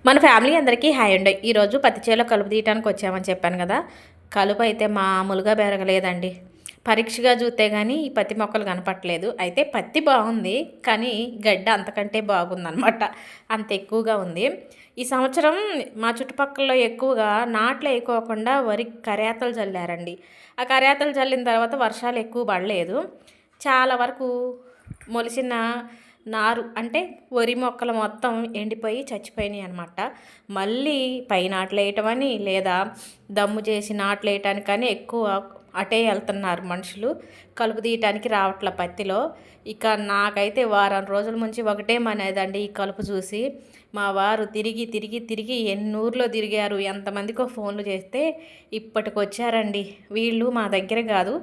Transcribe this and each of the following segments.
మన ఫ్యామిలీ అందరికీ హాయ్ అండి. ఈరోజు పత్తి చేలో కలుపు తీయటానికి వచ్చామని చెప్పాను కదా. కలుపు అయితే మామూలుగా పెరగలేదండి. పరీక్షగా చూస్తే కానీ ఈ పత్తి మొక్కలు కనపట్లేదు. అయితే పత్తి బాగుంది, కానీ గడ్డ అంతకంటే బాగుందనమాట. అంత ఎక్కువగా ఉంది. ఈ సంవత్సరం మా చుట్టుపక్కల ఎక్కువగా నాట్లు వేయకోకుండా వరి కరేతలు చల్లారండి. ఆ కరేతలు చల్లిన తర్వాత వర్షాలు ఎక్కువ పడలేదు. చాలా వరకు మొలిసిన నారు అంటే వరి మొక్కలు మొత్తం ఎండిపోయి చచ్చిపోయినాయి అనమాట. మళ్ళీ పై నాట్లు వేయటమని లేదా దమ్ము చేసి నాట్లు వేయటానికని ఎక్కువ అటే వెళ్తున్నారు మనుషులు. కలుపు తీయటానికి రావట్ల పత్తిలో. ఇక నాకైతే వారం రోజుల నుంచి ఒకటే మనేదండి ఈ కలుపు చూసి. మా వారు తిరిగి తిరిగి తిరిగి ఎన్ని ఊర్లో తిరిగారు, ఎంతమందికో ఫోన్లు చేస్తే ఇప్పటికొచ్చారండి. వీళ్ళు మా దగ్గర కాదు,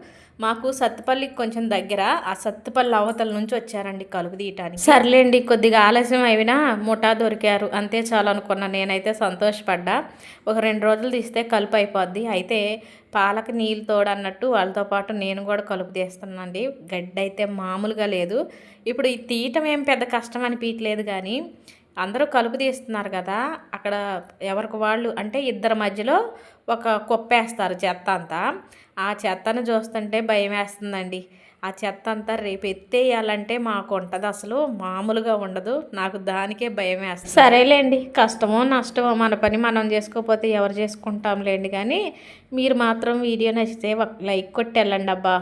మాకు సత్తుపల్లికి కొంచెం దగ్గర. ఆ సత్తుపల్లి అవతల నుంచి వచ్చారండి కలుపు తీయటానికి. సర్లేండి, కొద్దిగా ఆలస్యం అయినా ముఠా దొరికారు, అంతే చాలు అనుకున్నా. నేనైతే సంతోషపడ్డా. ఒక 2 రోజులు తీస్తే కలుపు అయిపోద్ది. అయితే పాలకి నీళ్ళు తోడన్నట్టు వాళ్ళతో పాటు నేను కూడా కలుపు తీస్తున్నానండి. గడ్డి అయితే మామూలుగా లేదు. ఇప్పుడు ఈ తీయటం ఏం పెద్ద కష్టం అనిపించలేదు, కానీ అందరూ కలుపు తీస్తున్నారు కదా, అక్కడ ఎవరికి వాళ్ళు అంటే ఇద్దరి మధ్యలో ఒక కుప్పేస్తారు చెత్త అంతా. ఆ చెత్తను చూస్తుంటే భయం వేస్తుందండి. ఆ చెత్త అంతా రేపు ఎత్తేయాలంటే మాకు ఉంటుంది, అసలు మామూలుగా ఉండదు. నాకు దానికే భయం వేస్తుంది. సరేలేండి, కష్టమో నష్టమో మన పని మనం చేసుకోకపోతే ఎవరు చేసుకుంటాంలేండి. కానీ మీరు మాత్రం వీడియో నచ్చితే ఒక లైక్ కొట్టి వెళ్ళండి అబ్బా.